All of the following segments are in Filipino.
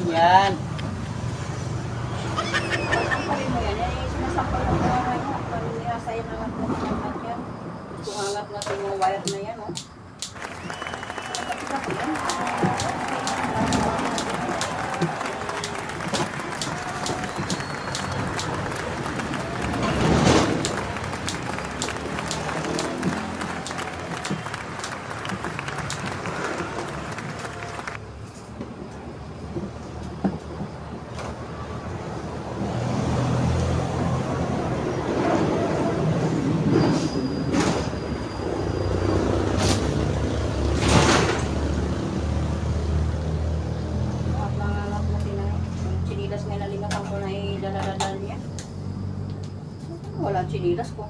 Yan. Sampalin mo yan. Sinasampal mo na nga yun. Parang nirasayin na lang natin yan. Tungalat natin yung wire na yan. Oh. Wala chinilas ko.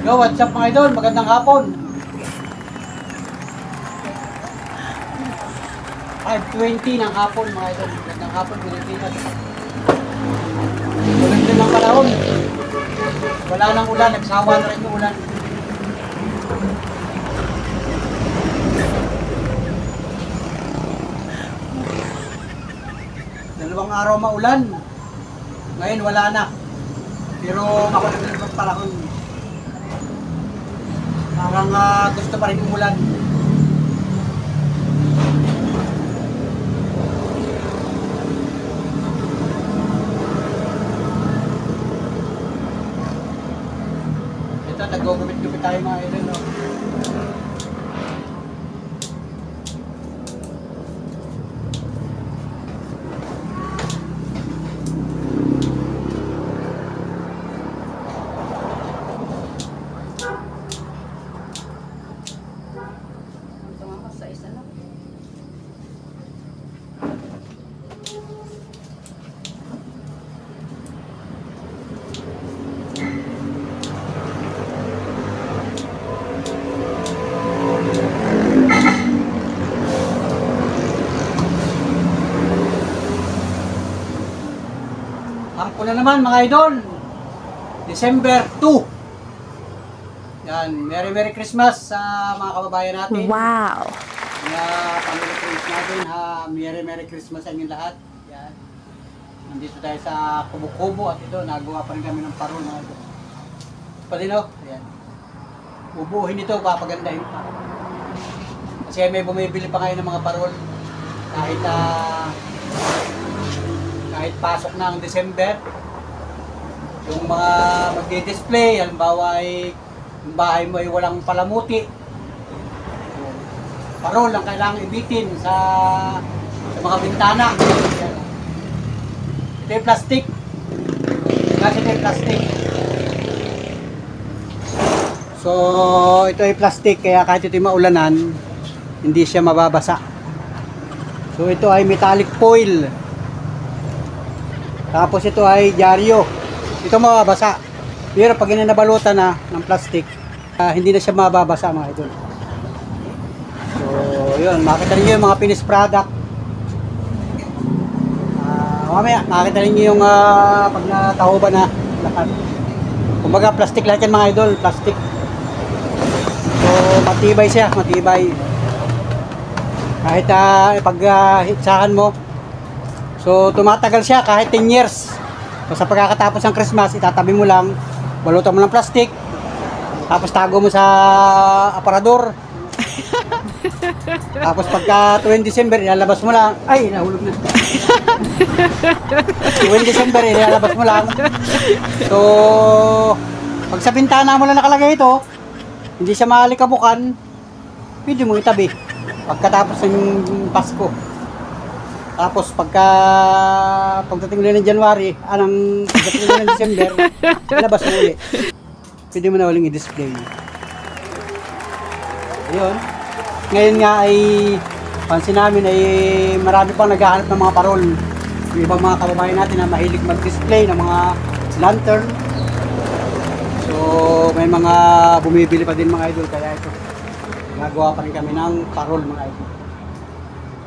Yo, what's up mga idol? Magandang hapon. 5:20 ng hapon mga idol. Magandang hapon, Pilipinas. Maganda ng panahon. Wala nang ulan, nagsawa na rin yung ulan. Dalawang araw maulan. Ngayon wala na. Pero makulit ng panahon. Parang gusto pa rin umulan. Ito, nag-gumit-gumit tayo mga idol, no? Pasko na naman mga idol. December 2. Yan, Merry Christmas sa mga kababayan natin. Wow! Kaya Panginoon Christmas natin ha, Merry Christmas sa inyo lahat. Yan. Nandito tayo sa Kubo-Kubo at ito, nagawa pa rin kami ng parol mga idol. Palino, ayan. Ubuhin ito, papagandahin pa. Kasi may bumibili pa ngayon ng mga parol. Kahit pasok na ang December, yung mga magdi-display, halimbawa ay yung bahay mo ay walang palamuti, parol ang kailangan ibitin sa mga bintana. Ito yung plastic. Kasi ito yung plastic. So, ito ay plastic, kaya kahit ito yung maulanan, hindi siya mababasa. So, ito ay metallic foil. Tapos ito ay dyaryo. Ito mababasa. Pero pag inabalutan na ng plastic, hindi na siya mababasa mga idol. So, yun. Makita niyo yung mga finished product. Mamaya, makita niyo yung pag natahuban na lahat. Kumbaga, plastic lahat yan mga idol. Plastic. So, matibay siya. Matibay. Kahit pag hitsakan mo. So, tumatagal siya kahit 10 years. So, sa pagkakatapos ng Christmas, itatabi mo lang. Balutan mo ng plastic, tapos tago mo sa aparador. Tapos pagka 20 December, ilalabas mo lang. Ay, nahulog na. 20 December, ilalabas mo lang. So, pag sa bintana mo lang nakalagay ito, hindi siya maalikabukan, pwede mo itabi. Pagkatapos ng Pasko. Tapos pagdating ulit ng January, pagdating ulit ng December, labas mo ulit. Pwede mo na uling i-display. Ayun. Ngayon nga ay pansin namin ay marami pang naghahanap ng mga parol. Yung ibang mga kababayan natin na mahilig mag-display ng mga lantern. So may mga bumibili pa din mga idol, kaya ito. Nagawa pa rin kami ng parol mga idol.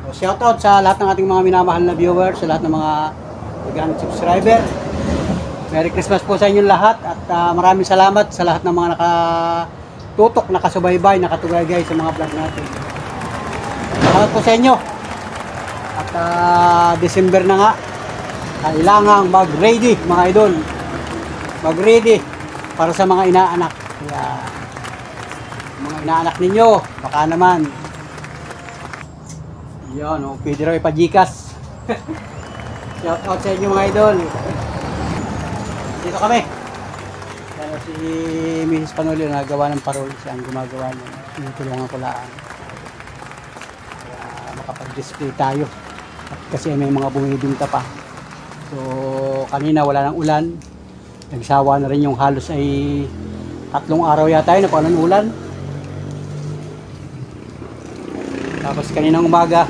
So, shoutout sa lahat ng ating mga minamahal na viewers, sa lahat ng mga nag-anak subscriber. Merry Christmas po sa inyong lahat at maraming salamat sa lahat ng mga nakatutok, nakasubaybay, nakatugay sa mga vlog natin. Salamat po sa inyo. At December na nga, kailangang mag-ready mga idol. Mag-ready para sa mga inaanak. Kaya, mga inaanak ninyo, baka naman yan, pwede raw ipajikas. Shout out sa inyo mga idol. Dito kami. Yan si Mrs. Panolio nagawa ng parol. Siya ang gumagawa niya. Tinutulungan ko lang. Kaya makapag-display tayo. At kasi may mga bumibinta pa. So kanina wala nang ulan. Nagsawa na rin yung halos ay 3 araw yata yun. Napaano ng ulan. Tapos kaninang umaga,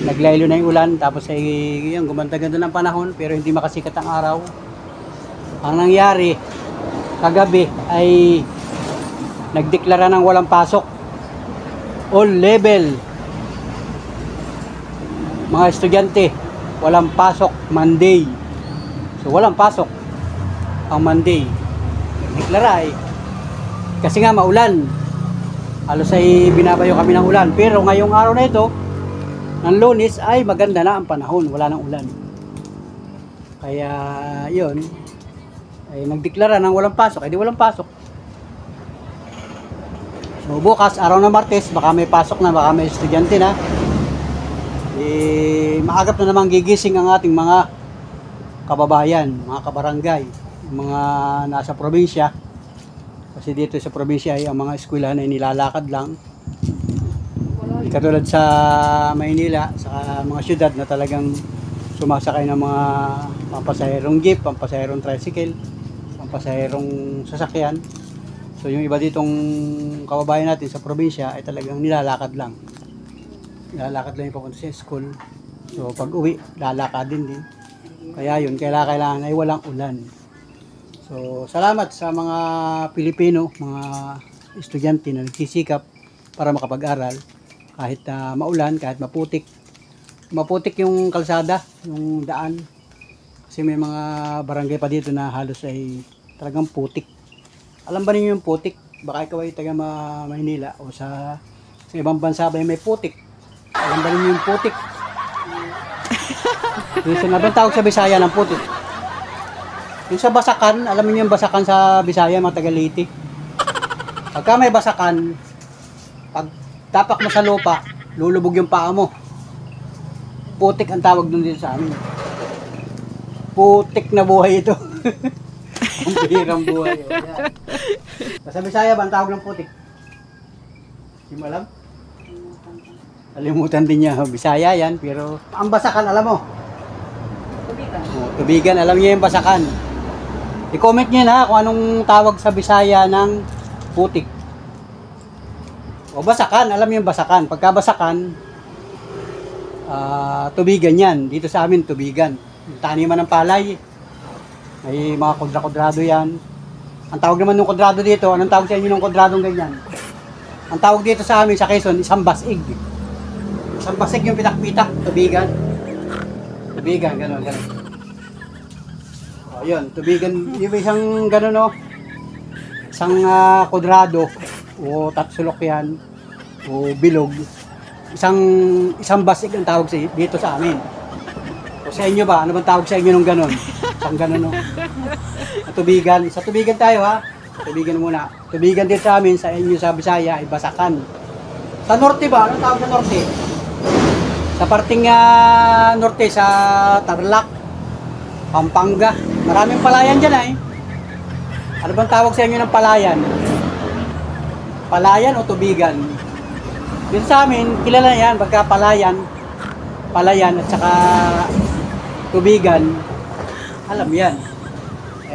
naglaylo na yung ulan, tapos ay yung gumanda-ganda ng panahon, pero hindi makasikat ang araw. Ang nangyari, kagabi ay nagdeklara ng walang pasok. All level. Mga estudyante, walang pasok Monday. So walang pasok ang Monday. Nagdeklara kasi nga maulan. Halos ay binabayo kami ng ulan. Pero ngayong araw na ito, ng Lunes, ay maganda na ang panahon. Wala nang ulan. Kaya, yun. Ay nagdeklara ng walang pasok. Ay di walang pasok. So bukas, araw na Martes, baka may pasok na, baka may estudyante na. Maagap na naman gigising ang ating mga kababayan, mga kabarangay, mga nasa probinsya. Kasi dito sa probinsya ay ang mga eskwelahan ay nilalakad lang. Katulad sa Maynila, sa mga syudad na talagang sumasakay ng mga pampasaherong jeep, pampasaherong tricycle, pampasaherong sasakyan. So yung iba ditong kababayan natin sa probinsya ay talagang nilalakad lang. Nilalakad lang yung papunta sa school. So pag uwi, lalakad din. Kaya yun, kailangan ay walang ulan. So, salamat sa mga Pilipino, mga estudyante na nagsisikap para makapag-aral kahit maulan, kahit maputik. Maputik yung kalsada, yung daan. Kasi may mga barangay pa dito na halos ay talagang putik. Alam ba ninyo yung putik? Baka ikaw ay taga Maynila o sa ibang bansa ba may putik? Alam ba ninyo yung putik? Yung anong tawag sa Bisaya ng putik? Yung sa basakan, alam niyo yung basakan sa Bisaya, mga taga Leyte. Pagka may basakan, pag tapak mo sa lupa, lulubog yung paa mo. Putik ang tawag dun dito sa amin. Putik na buhay ito. Ang bihirang buhay. O, yan. Sa Bisaya ba ang tawag ng putik? Hindi mo alam? Kalimutan din niya. Bisaya yan, pero ang basakan alam mo. Tubigan. O, tubigan, alam niya yung basakan. I-comment niyo na kung anong tawag sa Bisaya ng putik. O basakan, alam niyo yung basakan. Pagka basakan, tubigan yan. Dito sa amin, tubigan. Taniman ng palay. May mga kudra-kudrado yan. Ang tawag naman ng kudrado dito, anong tawag sa inyo ng kudradong ganyan? Ang tawag dito sa amin sa Quezon, isang basig. Isang basig yung pitak-pitak, tubigan. Tubigan, gano'n, gano'n. O, yun, tubigan, yung isang gano'n, o. Isang kudrado, o tatsulok yan, o bilog. Isang basig ang tawag dito sa amin. O sa inyo ba? Ano bang tawag sa inyo nung gano'n? Isang gano'n, o. Tubigan. Sa tubigan tayo, ha? Tubigan muna. Tubigan din sa amin, sa inyo sa Bisaya, ay basakan. Sa norte ba? Anong tawag sa norte? Sa parting norte, sa Tarlac, Pampanga. Maraming palayan dyan, ay. Ano bang tawag sa inyo ng palayan? Palayan o tubigan? Dito sa amin, kilala yan, pagka palayan at saka tubigan, alam yan.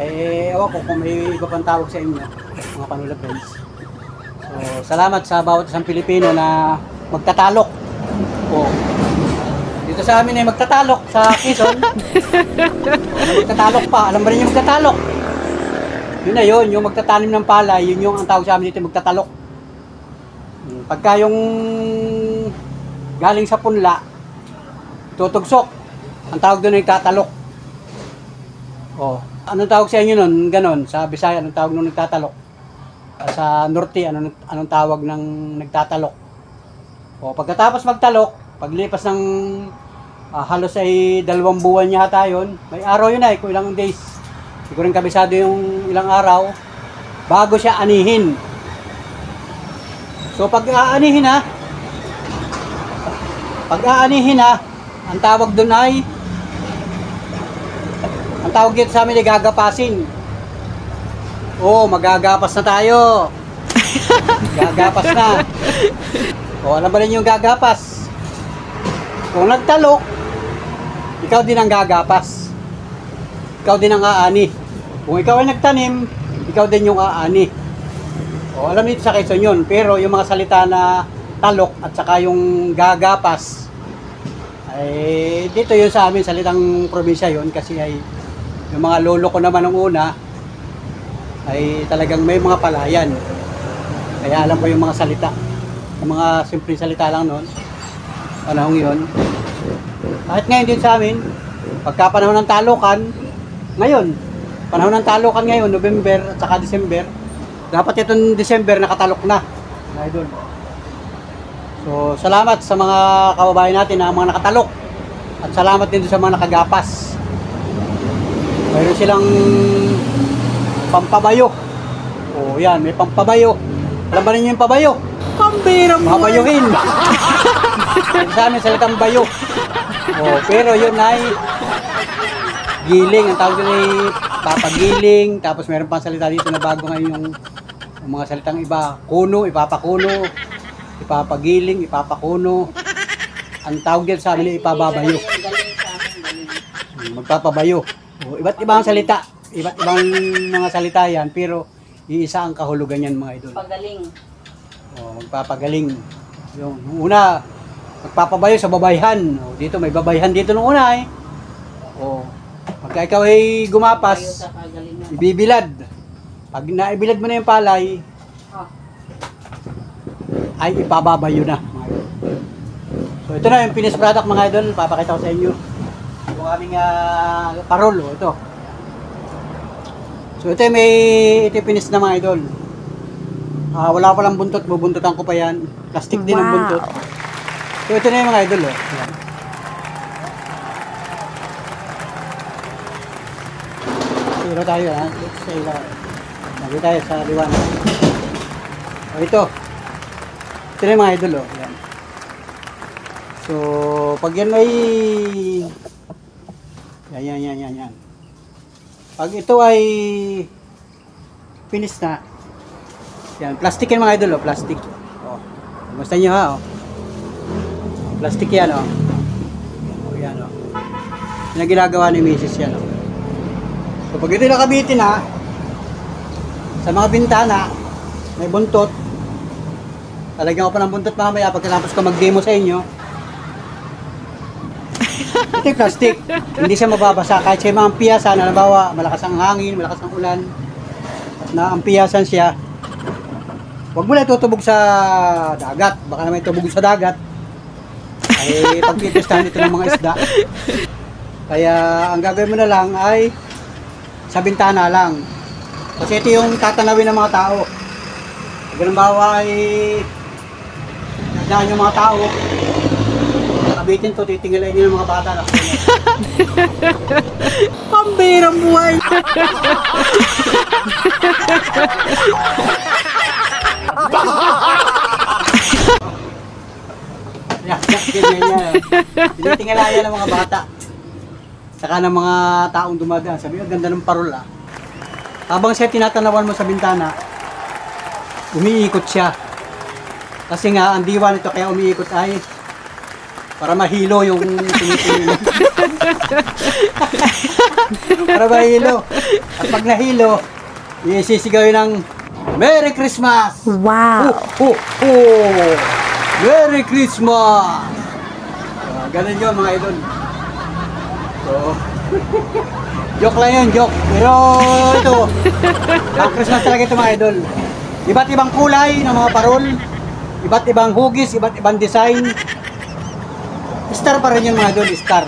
Ewan ko kung may iba pang tawag sa inyo, mga Panula friends. So, salamat sa bawat isang Pilipino na magtatalok. O, dito sa amin ay magtatalok sa Quezon. Magtatalok pa, alam ba rin yung magtatalok? Yun na yun, yung magtatanim ng palay, yun yung ang tawag sa amin dito, magtatalok. Pagka yung galing sa punla, tutugsok, ang tawag doon ay tatalok. O, anong tawag sa inyo nun? Ganon, sa Bisaya, anong tawag nung nagtatalok? Sa Norte, anong tawag ng nagtatalok? O, pagkatapos magtalok, paglipas ng halos ay 2 buwan yata yun, may araw yun ay, kung ilang days, hindi ko rin kabisado yung ilang araw, bago siya anihin. So pag aanihin ha, ang tawag doon ay, ang tawag dito sa amin ay gagapasin. Oo, magagapas na tayo. Gagapas na. O, alam ba rin yung gagapas? Kung nagtalok, ikaw din ang gagapas. Ikaw din ang aani. Kung ikaw ay nagtanim, ikaw din yung aani. O, alam dito sa Quezon yun. Pero yung mga salita na talok at saka yung gagapas, ay dito yun sa amin, salitang probinsya yun. Kasi ay yung mga lolo ko naman nung una, ay talagang may mga palayan. Kaya alam ko yung mga salita. Yung mga simpleng salita lang noon. Panahon yun. Kahit ngayon din sa amin, pagka panahon ng talokan, ngayon, panahon ng talokan ngayon, November at saka December, dapat itong December nakatalok na. Idol. So, salamat sa mga kababayan natin na mga nakatalok. At salamat din sa mga nakagapas. Mayroon silang pampabayo. O yan, may pampabayo. Alam ba ninyo yung pabayo? Pambirang mabayuhin. Sa amin, salitang bayo. O, pero yun ay giling. Ang tawag yun ay papagiling. Tapos meron pang salita dito na bago ngayon yung mga salitang iba. Kuno, ipapakuno. Ipapagiling, ipapakuno. Ang tawag dito sa amin ay ipababayo. Magpapabayo. O, iba't ibang salita. Iba't ibang mga salita yan, pero iisa ang kahulugan yan, mga idol. Pagaling. O, magpapagaling. Yung una, magpapabayo sa babayhan. O, dito, may babayhan dito nung una eh. O, pagka ikaw ay Bayo gumapas, sa kagalingan. ibibilad. Pag naibilad mo na yung palay, ay ipababayo na, mga idol. So, ito na yung finished product, mga idol. Papakita ko sa inyo. Yung aming parol, ito. So ito may itipinis na mga idol. Wala pa lang buntot, bubuntutan ko pa yan. Plastic din ang buntot. So ito na yung mga idol. Yan. Ito tayo ha. Lagi tayo sa liwanag. Ito. Ito na yung mga idol. Yan. So pag yan ay yan. Pag ito ay finish na, yan, plastic yan mga idol, plastic. Gusto nyo ha, plastic yan, yan, yan ang ginagawa ni Mrs. yan, So pag ito nakabitin na, sa mga bintana, may buntot, talagyan ko pa ng buntot mamaya pagkatapos ko mag-demo sa inyo. Ito yung plastic, hindi siya mababasa kahit siya mga piyasan, halimbawa malakas ang hangin, malakas ang ulan, at naampiyasan siya. Huwag mo na itutubog sa dagat, baka naman itubog sa dagat ay pagpipistahan ito ng mga isda. Kaya ang gagawin mo na lang ay sa bintana lang, kasi ito yung tatanawin ng mga tao. Halimbawa ay nagdaan yung mga tao, nakabitin to, titingilayin nyo ng mga bata na pambirang buhay. Ganyan. Tinitingalayan ng mga bata. Saka ng mga taong dumadaan. Sabi, ang ganda ng parol Habang siya tinatanawan mo sa bintana, umiikot siya. Kasi nga, ang diwa nito kaya umiikot ay para mahilo yung tinitingin. Para mahilo. At pag nahilo, isisigawin ng Merry Christmas! Wow! Merry Christmas! Ganun yun mga idol. So, joke lang yun, joke. Pero ito, ang Christmas talaga ito mga idol. Iba't ibang kulay ng mga parol, iba't ibang hugis, iba't ibang design. Star pa rin yung mga idol, star.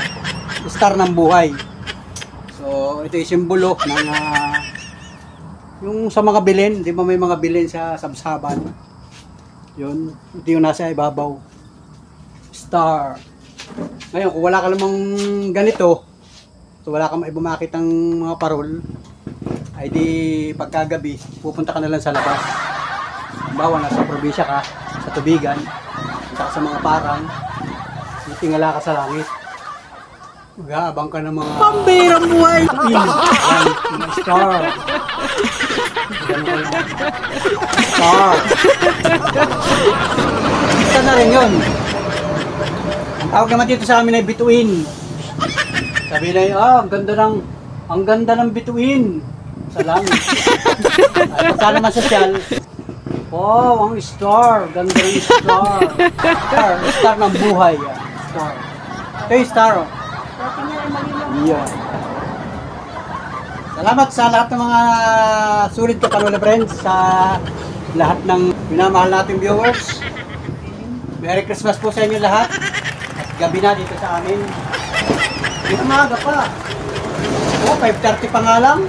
Star ng buhay. So, ito yung simbolo ng yung sa mga bilin, di ba may mga bilin sa sabsaban? Yun, ito yung nasa ibabaw. Star. Ngayon, kung wala ka lamang ganito, so wala kang maibumakit ng mga parol, ay di pagkagabi, pupunta ka na lang sa labas. Halimbawa, nasa probinsya ka, sa tubigan, punta ka sa mga parang, tingala ka sa langit. Mag-aabang ka ng mga pambirang buhay! Mga star! Star! Isa na rin yun. Ang tawag naman dito sa amin ay bituin. Sabi na yun, ang ganda ng bituin sa langit. Ay, pagka naman sosyal, wow, ang star, ganda ng star. Star ng buhay. Star. Ito yung star. Yeah. Salamat sa lahat ng mga sulit ko Panola friends, sa lahat ng minamahal nating viewers. Merry Christmas po sa inyo lahat. At gabi na dito sa amin. Dito maaga pa. 5:30 pa nga lang.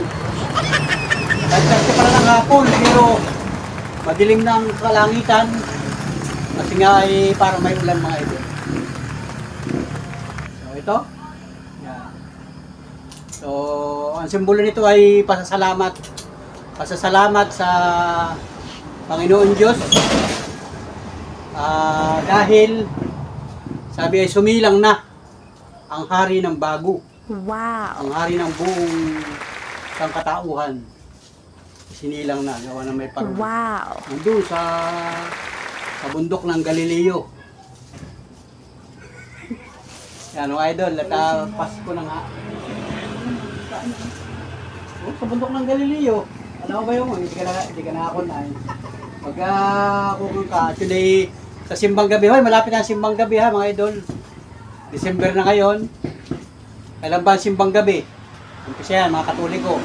5:30 pa lang ang hapon, pero madilim na ang kalangitan. Kasi nga ay parang may ulan mga ito. So ito. Yeah. So ang simbolo nito ay pasasalamat. Pasasalamat sa Panginoon Diyos. Dahil sabi ay sumilang na ang hari ng bago. Wow! Ang hari ng buong sangkatauhan. Sinilang na, gawa na may parol. Wow! Nandun sa bundok ng Galileo. Yan o idol, at Pasko na nga. Sa bundok ng Galileo. Alam mo ba yun? Hindi ka na ako na. Kung ka, actually, sa simbang gabi, hoy, malapit na simbang gabi ha mga idol. December na ngayon. Kailan ba ang simbang gabi? Umpisa yan, mga Katoliko.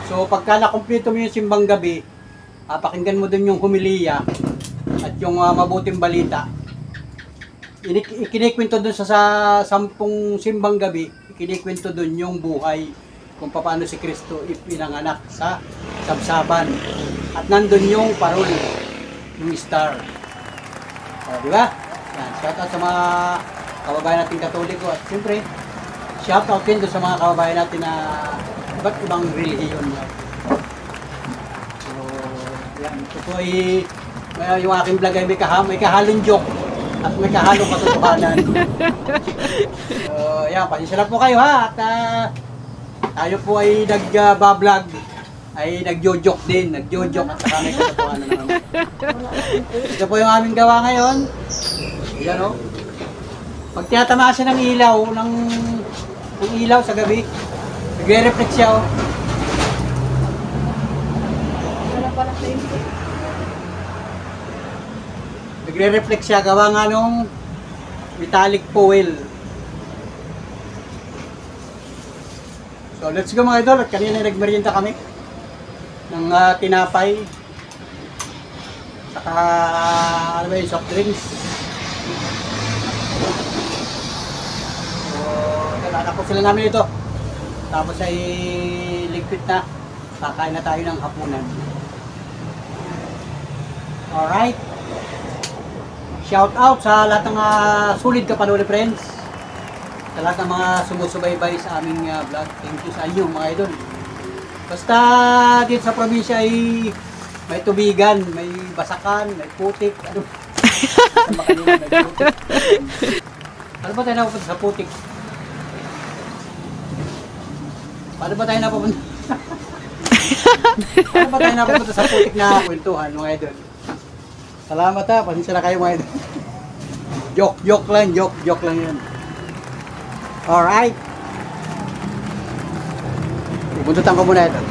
So pagka nakumpleto mo yung simbang gabi, pakinggan mo dun yung humiliya at yung mabuting balita. Ikinikwento dun sa 10 simbang gabi, kinikwento doon yung buhay kung paano si Kristo ipinanganak sa sabsaban. At nandun yung parol, yung star. O, di ba? Yan, shout out sa mga kababayan natin Katoliko. At siyempre, shout out din doon sa mga kababayan natin na iba't ibang relihiyon. So, yan. Ito po ay, yung aking vlog ay may kahalong joke at may kahalong katotohanan. So, yan. Pasensya lang po kayo ha. At tayo po ay nag-vlog. Ay nagjo-joke din, nagjo-joke at saka may katotohanan naman. Ito po yung aming gawa ngayon. Ayan o. Pag tinatamaan siya ng ilaw, ng ilaw sa gabi, nagre-reflect siya o. Nagre-reflect siya, gawa nga nung metallic foil. So let's go mga idol, at kanina nagmerienda kami ng tinapay saka ano ba yung soft drinks. So anak ko sila namin ito, tapos ay liquid na, kakain na tayo ng hapunan. Alright, shout out sa lahat ng solid Kapanuli friends, sa lahat ng mga sumusubaybay sa aming vlog. Thank you sa inyo mga idol. Basta dito sa probinsya ay may tubigan, may basakan, may putik, ano. May putik. Paano ba tayo napupunta sa putik? Paano ba tayo napupunta? Paano ba tayo napupunta sa putik na kwentuhan mga idol? Salamat ha, pasensya na kayo mga idol. Joke lang yun. Alright. Buntutan ko muna ito.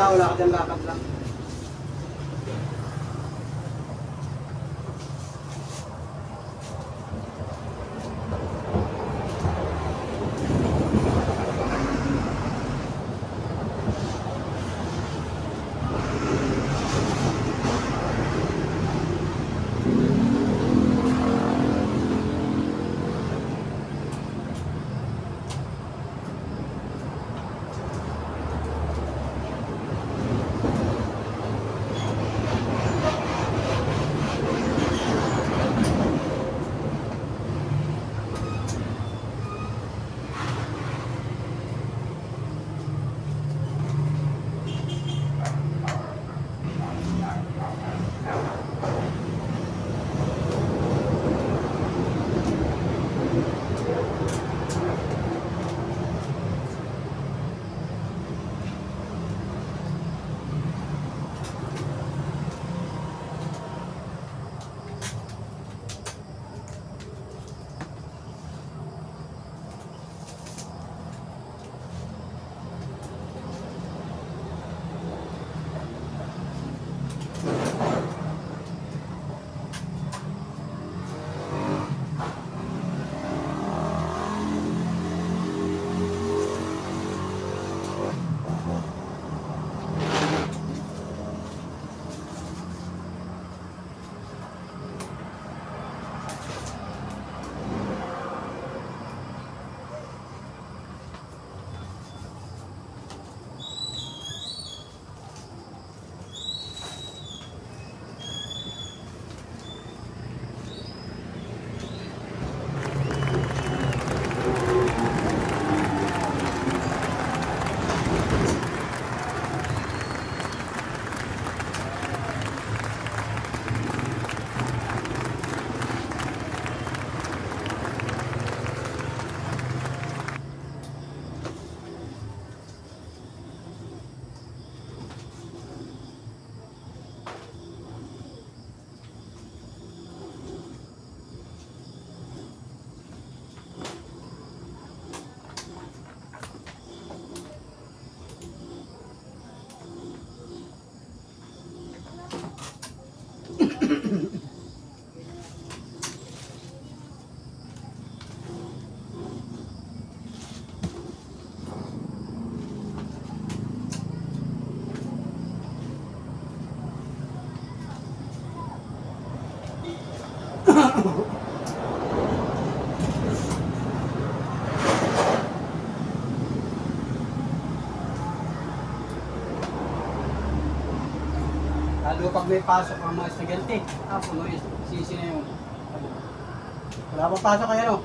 Wala ka dyan lakad lang. Lalo pag may pasok ang mga estudyante. Puno yun. Sisi na yun. Wala pang pasok kayo, no?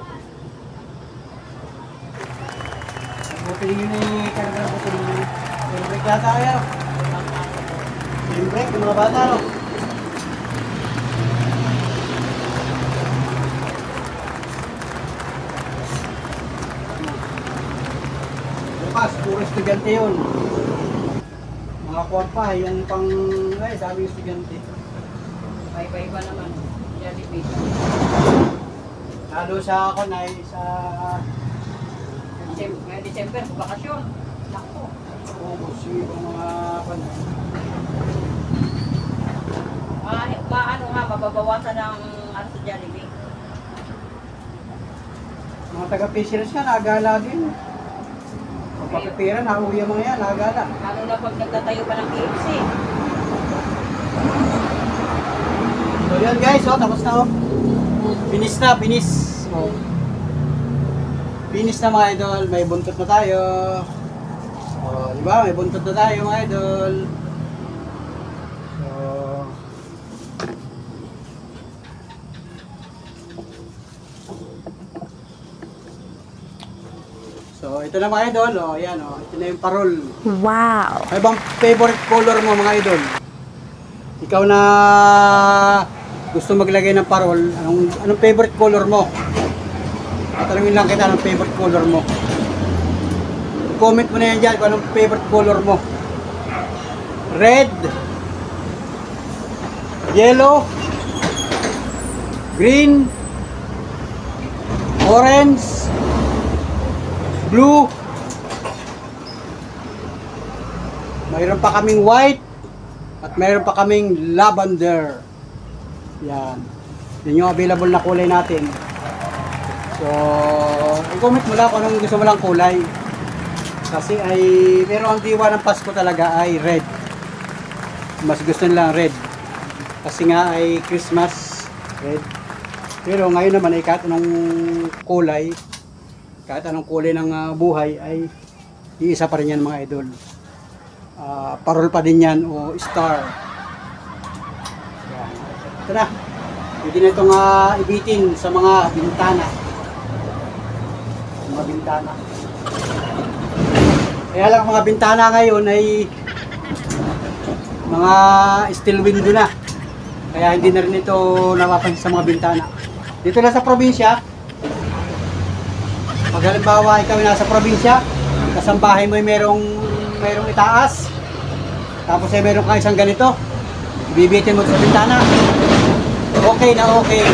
Buti nyo ni Karga, buti nyo ni yung break yata kayo. Yung break, yung mga bata, no? Bukas, puro estudyante yun. Mga kuwan pa, yan pang, ay, dami estudyante. Iba-iba naman. Jollibee. Lalo sa ako na, sa December, bakasyon. Nako. August, yung mga kuwan. Maano nga, mababawasan ng ano sa Jollibee. Mga taga-patience nga, nagala din. Pagpapipira, nauwi ang mga yan, nagala. Lalo na pag nagtatayo pa ng KFC. So yun guys, oh, tapos na oh. Finish na, finish. Oh. Finish na mga idol, may buntot na tayo. Oh, di ba? May buntot na tayo mga idol. So, ito na mga idol, oh, ayan, oh, ito na yung parol. Wow! Ano bang favorite color mo mga idol? Ikaw na gusto maglagay ng parol, anong favorite color mo? Tatanungin lang kita anong favorite color mo. Comment mo na yan dyan kung anong favorite color mo. Red, yellow, green, orange, blue, mayroon pa kaming white, at mayroon pa kaming lavender. Yan. Yan yung available na kulay natin. So, i-comment mo lang kung anong gusto mo lang kulay. Kasi ay, pero ang diwa ng Pasko talaga ay red. Mas gusto nila red. Kasi nga ay Christmas, red. Pero ngayon naman ay kahit anong kulay, kahit anong kulay ng buhay ay iisa pa rin yan mga idol. Parol pa din yan o star. Yan. Ito na. Pwede na itong ibitin sa mga bintana. Mga bintana. Kaya lang mga bintana ngayon ay mga steel window na. Kaya hindi na rin ito napapansin sa mga bintana. Dito lang sa probinsya, pag halimbawa ikaw nasa probinsya, kasambahay mo ay merong itaas, tapos ay meron kang isang ganito, bibitin mo sa bintana, okay na okay.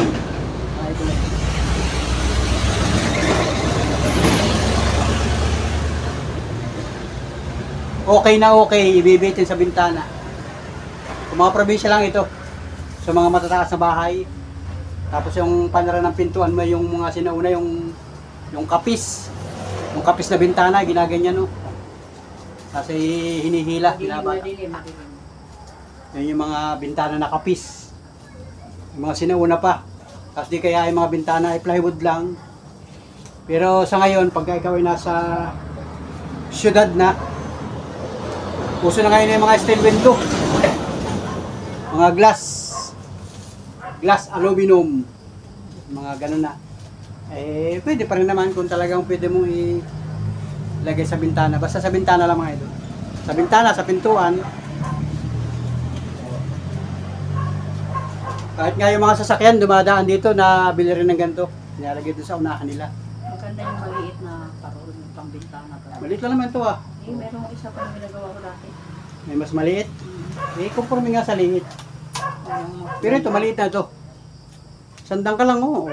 Okay na okay, ibibitin sa bintana. Kung mga probinsya lang ito, sa mga matataas na bahay, tapos yung panara ng pintuan mo, yung mga sinauna, yung kapis na bintana, ginaganyan, no? Kasi hinihila, binabata. Madilim. Yan yung mga bintana na kapis. Yung mga sinauna pa. Tapos di kaya yung mga bintana ay plywood lang. Pero sa ngayon, pag ikaw ay nasa syudad na, uso na ngayon yung mga steel window. Mga glass aluminum. Mga ganun na. Eh, pwede pa rin naman kung talagang pwede mong ilagay sa bintana. Basta sa bintana lang mga idol. Sa bintana, sa pintuan. Kahit nga yung mga sasakyan dumadaan dito na bili rin ng ganito. Nilalagay doon sa unahan nila. Maganda yung maliit na parol ng pambintana. Maliit lang naman ito ah. Merong isa pa yung ginagawa ko dati. May mas maliit. Conforme nga sa liit. Pero ito, maliit na ito. Sandang ka lang oh.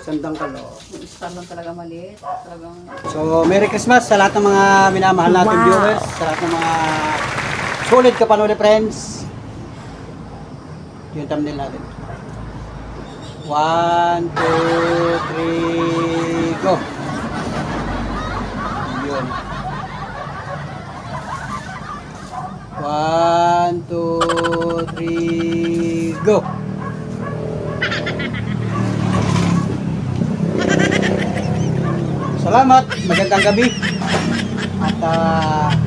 Sandang ka lang. Yung stand lang talaga maliit. Talagang So, Merry Christmas sa lahat ng mga minamahal natin Wow. viewers. Sa lahat ng mga solid kapanood friends. Yung thumbnail natin. 1, 2, 3, go! Yun. 1, 2, 3, go! salamat, magandang gabi. At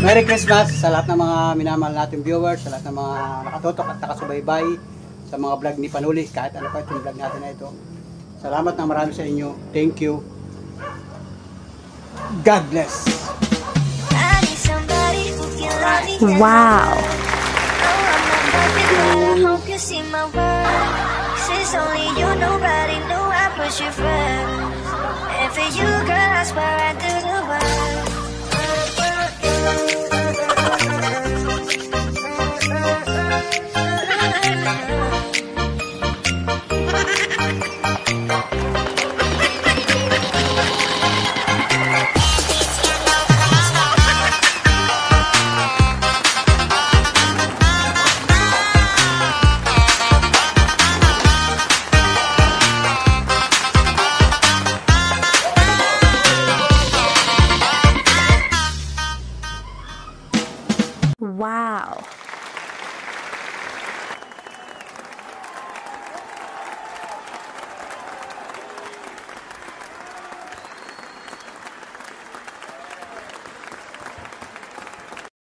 Merry Christmas sa lahat ng mga minamahal natin viewers, sa lahat ng mga nakatutok at nakasubaybay sa mga vlog ni Panuli, kahit ano pa itong vlog natin na ito. Salamat na marami sa inyo. Thank you. God bless. Wow. I hope you see my words. It's only you, nobody knew I put you first. And for you, girl, I swear I do the work.